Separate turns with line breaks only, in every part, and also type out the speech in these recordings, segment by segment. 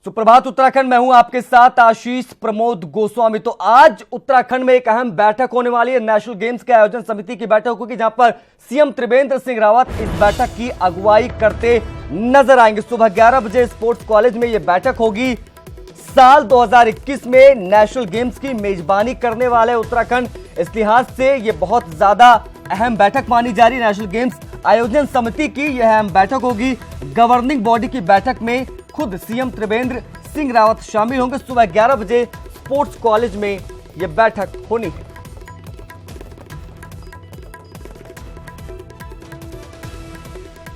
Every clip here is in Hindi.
सुप्रभात उत्तराखंड, मैं हूं आपके साथ आशीष प्रमोद गोस्वामी। तो आज उत्तराखंड में एक अहम बैठक होने वाली है। नेशनल गेम्स के आयोजन समिति की बैठक होगी, जहां पर सीएम त्रिवेंद्र सिंह रावत इस बैठक की अगुवाई करते नजर आएंगे। सुबह 11 बजे स्पोर्ट्स कॉलेज में यह बैठक होगी। साल 2021 में नेशनल गेम्स की मेजबानी करने वाले उत्तराखंड, इस लिहाज से यह बहुत ज्यादा अहम बैठक मानी जा रही है। नेशनल गेम्स आयोजन समिति की यह अहम बैठक होगी। गवर्निंग बॉडी की बैठक में खुद सीएम त्रिवेंद्र सिंह रावत शामिल होंगे। सुबह 11 बजे स्पोर्ट्स कॉलेज में यह बैठक होनी है।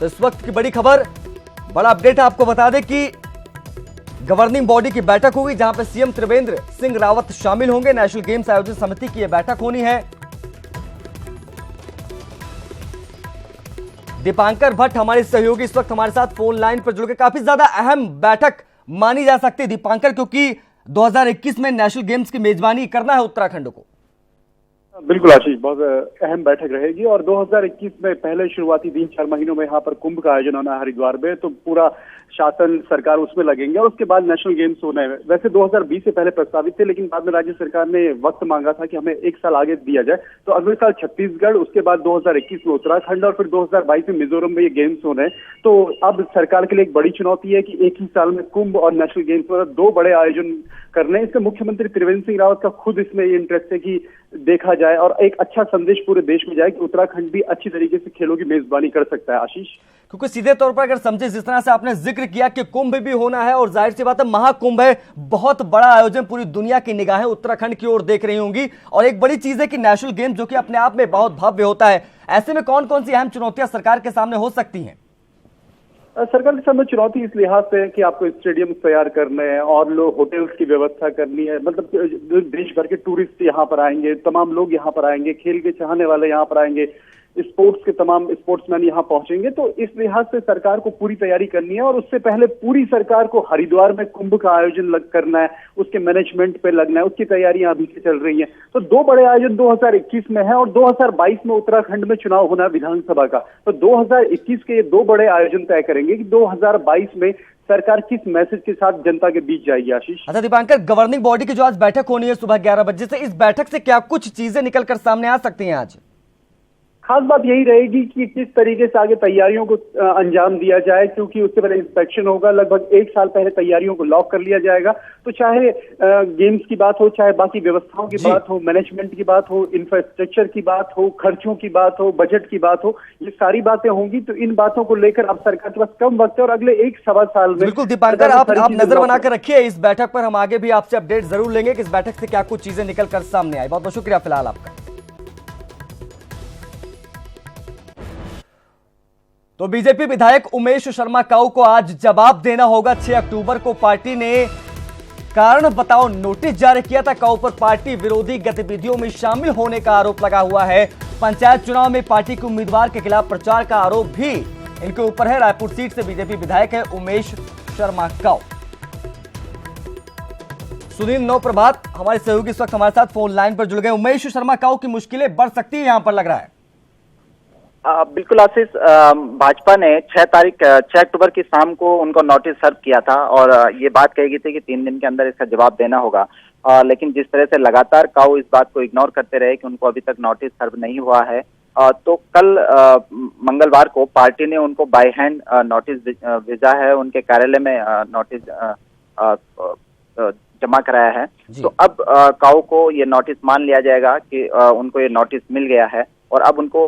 तो इस वक्त की बड़ी खबर, बड़ा अपडेट आपको बता दें कि गवर्निंग बॉडी की बैठक होगी, जहां पर सीएम त्रिवेंद्र सिंह रावत शामिल होंगे। नेशनल गेम्स आयोजन समिति की यह बैठक होनी है। दीपांकर भट्ट हमारे सहयोगी इस वक्त हमारे साथ फोन लाइन पर जुड़ गए। काफी ज्यादा अहम बैठक मानी जा सकती है दीपांकर, क्योंकि 2021 में नेशनल गेम्स की मेजबानी करना है उत्तराखंड को।
बिल्कुल आशीष, बहुत अहम बैठक रहेगी और 2021 में पहले शुरुआती 3-4 महीनों में यहाँ पर कुंभ का आयोजन होना है हरिद्वार में, तो पूरा शासन सरकार उसमें लगेंगे और उसके बाद नेशनल गेम्स होने हैं। वैसे 2020 से पहले प्रस्तावित थे, लेकिन बाद में राज्य सरकार ने वक्त मांगा था कि हमें एक साल आगे दिया जाए। तो अगले साल छत्तीसगढ़, उसके बाद 2021 में उत्तराखंड और फिर 2022 में मिजोरम में ये गेम्स होने हैं। तो अब सरकार के लिए एक बड़ी चुनौती है कि एक ही साल में कुंभ और नेशनल गेम्स, मतलब 2 बड़े आयोजन करने। इसमें मुख्यमंत्री त्रिवेंद्र सिंह रावत का खुद इसमें ये इंटरेस्ट है कि देखा जाए और एक अच्छा संदेश पूरे देश में जाए कि उत्तराखंड भी अच्छी तरीके से खेलों की मेजबानी कर सकता है आशीष।
क्योंकि सीधे तौर पर अगर समझे, जिस तरह से आपने जिक्र किया कि कुंभ भी होना है और जाहिर सी बात है महाकुंभ है, बहुत बड़ा आयोजन, पूरी दुनिया की निगाहें उत्तराखंड की ओर देख रही होंगी। और एक बड़ी चीज है कि नेशनल गेम्स जो कि अपने आप में बहुत भव्य होता है, ऐसे में कौन कौन सी अहम चुनौतियां सरकार के सामने हो सकती हैं?
सरकार के सामने चुनौती इस लिहाज से है कि आपको स्टेडियम तैयार करने हैं और लोग होटल्स की व्यवस्था करनी है। मतलब देश भर के टूरिस्ट यहाँ पर आएंगे, तमाम लोग यहाँ पर आएंगे, खेल के चाहने वाले यहाँ पर आएंगे, स्पोर्ट्स के तमाम स्पोर्ट्समैन यहाँ पहुंचेंगे। तो इस लिहाज से सरकार को पूरी तैयारी करनी है और उससे पहले पूरी सरकार को हरिद्वार में कुंभ का आयोजन करना है, उसके मैनेजमेंट पे लगना है, उसकी तैयारियां अभी से चल रही हैं। तो 2 बड़े आयोजन 2021 में है और 2022 में उत्तराखंड में चुनाव होना है विधानसभा का। तो 2021 के ये 2 बड़े आयोजन तय करेंगे कि 2022 में सरकार किस मैसेज के साथ जनता के बीच जाएगी आशीष।
अच्छा दीपांकर, गवर्निंग बॉडी की जो आज बैठक होनी है सुबह 11 बजे से, इस बैठक से क्या कुछ चीजें निकलकर सामने आ सकती हैं? आज
खास बात यही रहेगी कि किस तरीके से आगे तैयारियों को अंजाम दिया जाए, क्योंकि उससे पहले इंस्पेक्शन होगा। लगभग 1 साल पहले तैयारियों को लॉक कर लिया जाएगा। तो चाहे गेम्स की बात हो, चाहे बाकी व्यवस्थाओं की बात हो, मैनेजमेंट की बात हो, इंफ्रास्ट्रक्चर की बात हो, खर्चों की बात हो, बजट की बात हो, ये सारी बातें होंगी। तो इन बातों को लेकर अब सरकार के पास कम वक्त है और अगले 1-1.25 साल में।
बिल्कुल दीपांकर, आप नजर बनाकर रखिए इस बैठक पर। हम आगे भी आपसे अपडेट जरूर लेंगे कि इस बैठक से क्या कुछ चीजें निकलकर सामने आई। बहुत बहुत शुक्रिया फिलहाल आपका। तो बीजेपी विधायक उमेश शर्मा काऊ को आज जवाब देना होगा। 6 अक्टूबर को पार्टी ने कारण बताओ नोटिस जारी किया था। काऊ पर पार्टी विरोधी गतिविधियों में शामिल होने का आरोप लगा हुआ है। पंचायत चुनाव में पार्टी के उम्मीदवार के खिलाफ प्रचार का आरोप भी इनके ऊपर है। रायपुर सीट से बीजेपी विधायक है उमेश शर्मा काऊ। सुनील नौ प्रभात हमारे सहयोगी इस वक्त हमारे साथ फोन लाइन पर जुड़ गए। उमेश शर्मा काऊ की मुश्किलें बढ़ सकती है, यहां पर लग रहा है।
बिल्कुल आशीष, भाजपा ने 6 अक्टूबर की शाम को उनको नोटिस सर्व किया था और ये बात कही गई थी कि 3 दिन के अंदर इसका जवाब देना होगा। लेकिन जिस तरह से लगातार काऊ इस बात को इग्नोर करते रहे कि उनको अभी तक नोटिस सर्व नहीं हुआ है, तो कल मंगलवार को पार्टी ने उनको बाय हैंड नोटिस भेजा है, उनके कार्यालय में नोटिस जमा कराया है। तो अब काऊ को ये नोटिस मान लिया जाएगा कि उनको ये नोटिस मिल गया है और अब उनको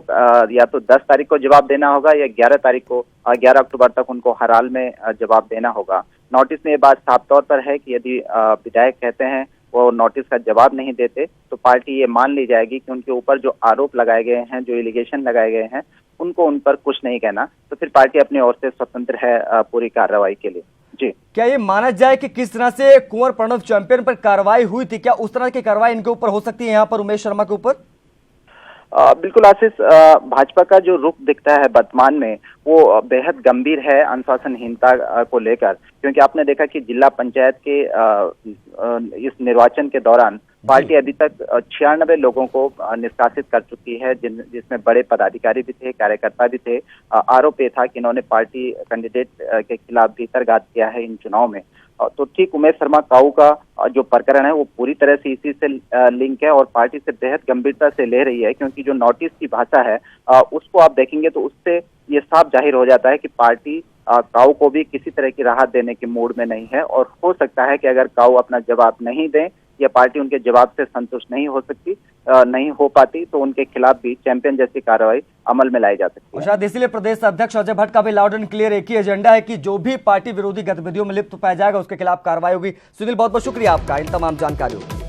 या तो 10 तारीख को जवाब देना होगा या 11 तारीख को 11 अक्टूबर तक उनको हराल में जवाब देना होगा। नोटिस में ये बात साफ तौर पर है कि यदि विधायक कहते हैं वो नोटिस का जवाब नहीं देते, तो पार्टी ये मान ली जाएगी कि उनके ऊपर जो आरोप लगाए गए हैं, जो एलिगेशन लगाए गए हैं, उनको उन पर कुछ नहीं कहना। तो फिर पार्टी अपनी ओर से स्वतंत्र है पूरी कार्रवाई के लिए। जी, क्या
ये माना जाए कि किस तरह से कुंवर प्रणव चैंपियन पर कार्रवाई हुई थी, क्या उस तरह की कार्रवाई इनके ऊपर हो सकती है यहाँ पर उमेश शर्मा के ऊपर?
बिल्कुल आशीष, भाजपा का जो रुख दिखता है वर्तमान में वो बेहद गंभीर है अनुशासनहीनता को लेकर, क्योंकि आपने देखा कि जिला पंचायत के इस निर्वाचन के दौरान पार्टी अभी तक 96 लोगों को निष्कासित कर चुकी है, जिसमें बड़े पदाधिकारी भी थे, कार्यकर्ता भी थे। आरोप ये था कि इन्होंने पार्टी कैंडिडेट के खिलाफ भीतरघात किया है इन चुनाव में। तो ठीक उमेश शर्मा काऊ का जो प्रकरण है वो पूरी तरह से इसी से लिंक है और पार्टी से बेहद गंभीरता से ले रही है, क्योंकि जो नोटिस की भाषा है उसको आप देखेंगे तो उससे ये साफ जाहिर हो जाता है कि पार्टी काऊ को भी किसी तरह की राहत देने के मूड में नहीं है। और हो सकता है कि अगर काऊ अपना जवाब नहीं दें या पार्टी उनके जवाब से संतुष्ट नहीं हो पाती तो उनके खिलाफ भी चैंपियन जैसी कार्रवाई अमल में लाई जा सकती है।
शायद इसीलिए प्रदेश अध्यक्ष अजय भट्ट का भी लाउड एंड क्लियर एक ही एजेंडा है कि जो भी पार्टी विरोधी गतिविधियों में लिप्त पाया जाएगा उसके खिलाफ कार्रवाई होगी। सुनील, बहुत बहुत शुक्रिया आपका इन तमाम जानकारियों।